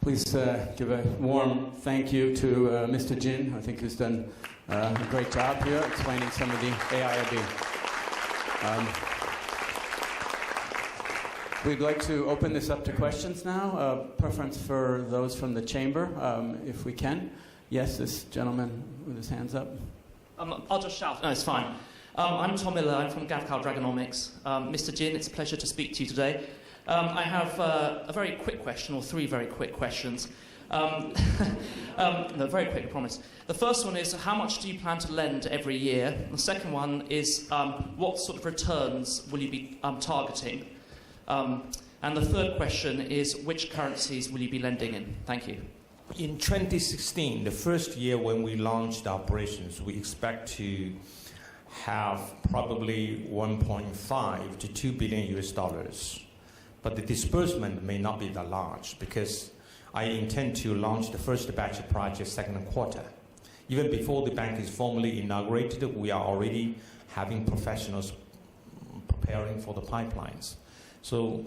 Please give a warm thank you to Mr. Jin, I think, who's done a great job here explaining some of the AIIB. We'd like to open this up to questions now. Preference for those from the chamber, if we can. Yes, this gentleman with his hands up. I'll just shout. No, it's fine. I'm Tom Miller. I'm from Gavcal Dragonomics. Mr. Jin, it's a pleasure to speak to you today. I have a very quick question, or three very quick questions. No, very quick, I promise. The first one is, how much do you plan to lend every year? The second one is, what sort of returns will you be targeting? And the third question is, which currencies will you be lending in? Thank you. In 2016, the first year when we launched operations, we expect to have probably 1.5 to 2 billion US dollars. But the disbursement may not be that large because I intend to launch the first batch of projects second quarter. Even before the bank is formally inaugurated, we are already having professionals preparing for the pipelines. So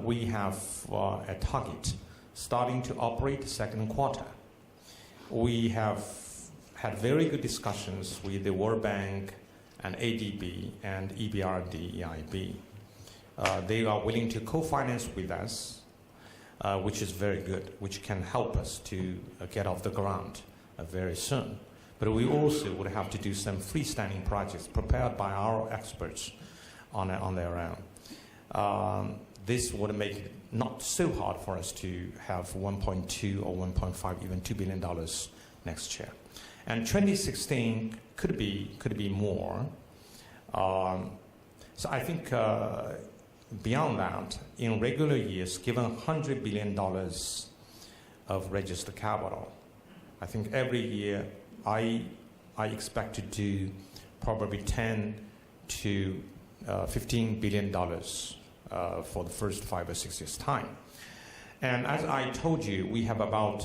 we have a target starting to operate second quarter. We have had very good discussions with the World Bank and AIIB and EBRD, AIIB. They are willing to co-finance with us, which is very good, which can help us to get off the ground very soon. But we also would have to do some freestanding projects prepared by our experts on their own. This would make it not so hard for us to have 1.2 or 1.5, even $2 billion next year. And 2016 could be more. So I think beyond that, in regular years, given $100 billion of registered capital, I think every year I expect to do probably 10 to $15 billion for the first 5 or 6 years' time. And as I told you, we have about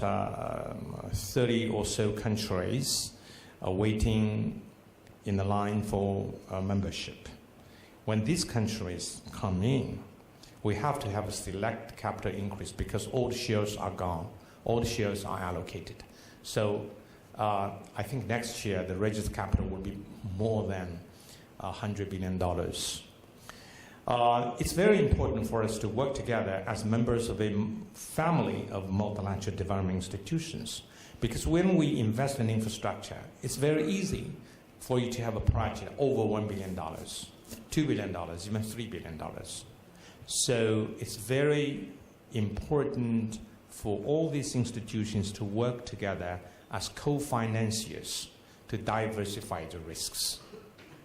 30 or so countries waiting in the line for membership. When these countries come in, we have to have a select capital increase because all the shares are gone, all the shares are allocated. So I think next year the registered capital will be more than $100 billion. It's very important for us to work together as members of a family of multilateral development institutions, because when we invest in infrastructure, it's very easy for you to have a project over $1 billion, $2 billion, even $3 billion. So it's very important for all these institutions to work together as co-financiers to diversify the risks.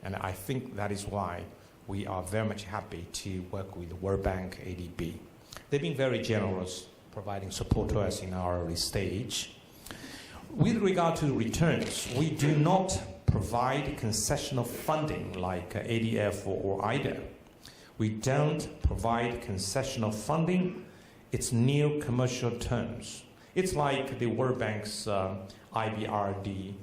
And I think that is why we are very much happy to work with the World Bank, AIIB. They've been very generous, providing support to us in our early stage. With regard to returns, we do not provide concessional funding like ADF or AIIB. We don't provide concessional funding. It's near commercial terms. It's like the World Bank's IBRD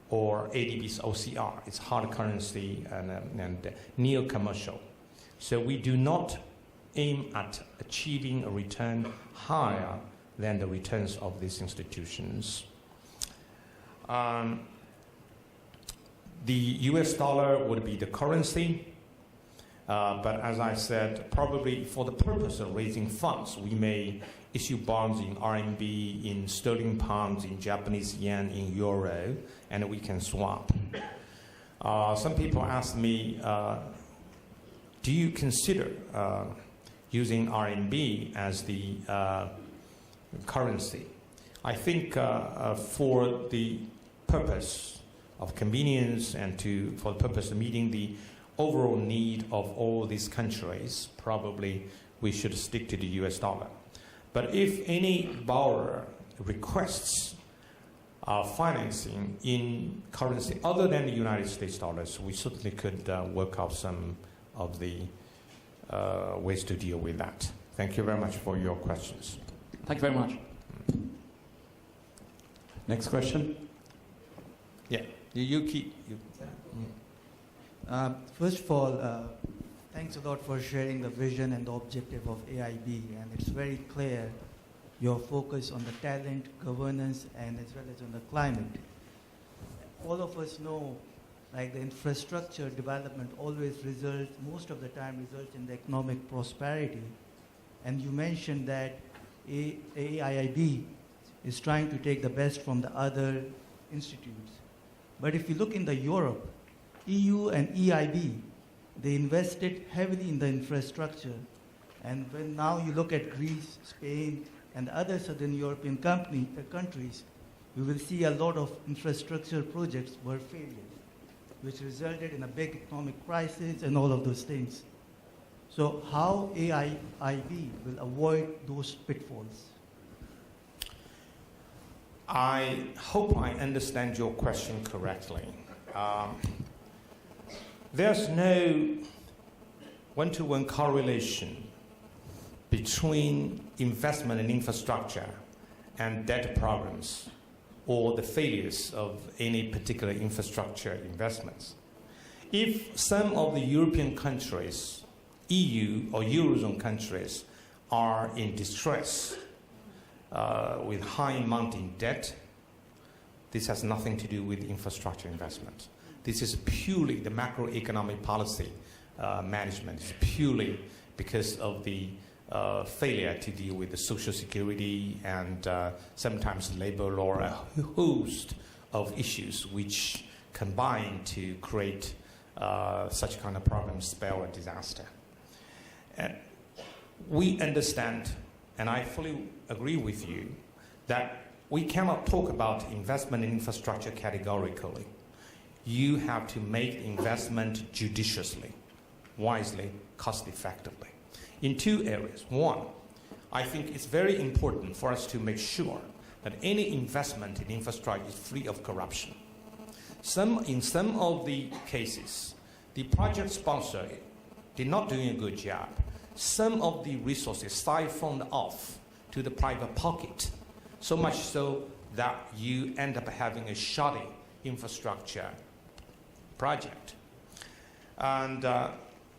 or ADB's OCR. It's hard currency and near commercial. So we do not aim at achieving a return higher than the returns of these institutions. The US dollar would be the currency, but as I said, probably for the purpose of raising funds, we may issue bonds in RMB, in sterling pounds, in Japanese yen, in euro, and we can swap. Some people ask me, do you consider using RMB as the currency? I think for the purpose of convenience and for the purpose of meeting the overall need of all these countries, probably we should stick to the US dollar. But if any borrower requests financing in currency other than the United States dollars, we certainly could work out some of the ways to deal with that. Thank you very much for your questions. Thank you very much. Next question. Yeah, you keep. First of all, thanks a lot for sharing the vision and the objective of AIIB, and it's very clear your focus on the talent, governance, and as well as on the climate. All of us know, like the infrastructure development always results, most of the time results in the economic prosperity. And you mentioned that AIIB is trying to take the best from the other institutes. But if you look in the Europe, EU and EIB, they invested heavily in the infrastructure. And when now you look at Greece, Spain, and other southern European countries, we will see a lot of infrastructure projects were failures, which resulted in a big economic crisis and all of those things. So how AIIB will avoid those pitfalls? I hope I understand your question correctly. There's no one-to-one correlation between investment in infrastructure and debt problems or the failures of any particular infrastructure investments. If some of the European countries, EU or Eurozone countries, are in distress with high mounting debt, this has nothing to do with infrastructure investment. This is purely the macroeconomic policy management. It's purely because of the failure to deal with the social security and sometimes labor law, a host of issues which combine to create such kind of problems, spell a disaster. We understand, and I fully agree with you, that we cannot talk about investment in infrastructure categorically. You have to make investment judiciously, wisely, cost-effectively. In two areas. One, I think it's very important for us to make sure that any investment in infrastructure is free of corruption. In some of the cases, the project sponsor did not do a good job. Some of the resources siphoned off to the private pocket, so much so that you end up having a shoddy infrastructure project. And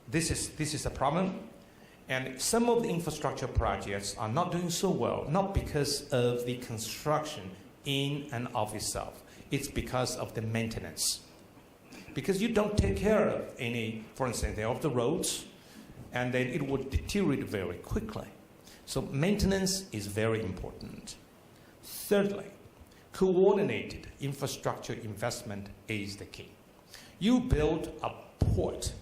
this is a problem. And some of the infrastructure projects are not doing so well, not because of the construction in and of itself. It's because of the maintenance. Because you don't take care of any, for instance, of the roads, and then it would deteriorate very quickly. So maintenance is very important. Thirdly, coordinated infrastructure investment is the key. You build a port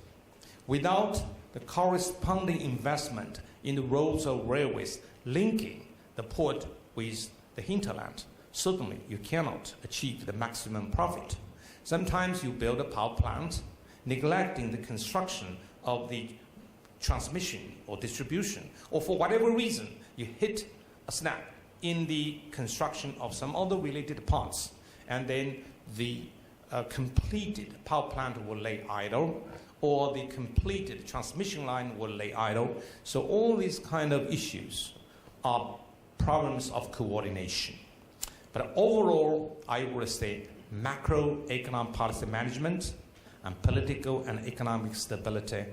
without the corresponding investment in the roads or railways linking the port with the hinterland. Certainly, you cannot achieve the maximum profit. Sometimes you build a power plant, neglecting the construction of the transmission or distribution, or for whatever reason, you hit a snap in the construction of some other related parts, and then the completed power plant will lay idle, or the completed transmission line will lay idle. So all these kind of issues are problems of coordination. But overall, I would say macroeconomic policy management and political and economic stability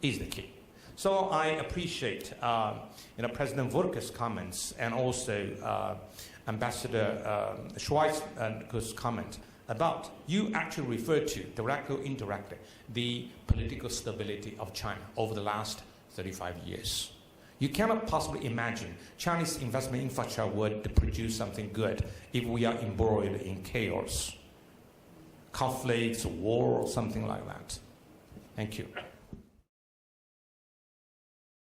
is the key. So I appreciate President Volker's comments and also Ambassador Schweizer's comment about, you actually referred to, directly or indirectly, the political stability of China over the last 35 years. You cannot possibly imagine Chinese investment infrastructure would produce something good if we are embroiled in chaos, conflicts, war, or something like that. Thank you.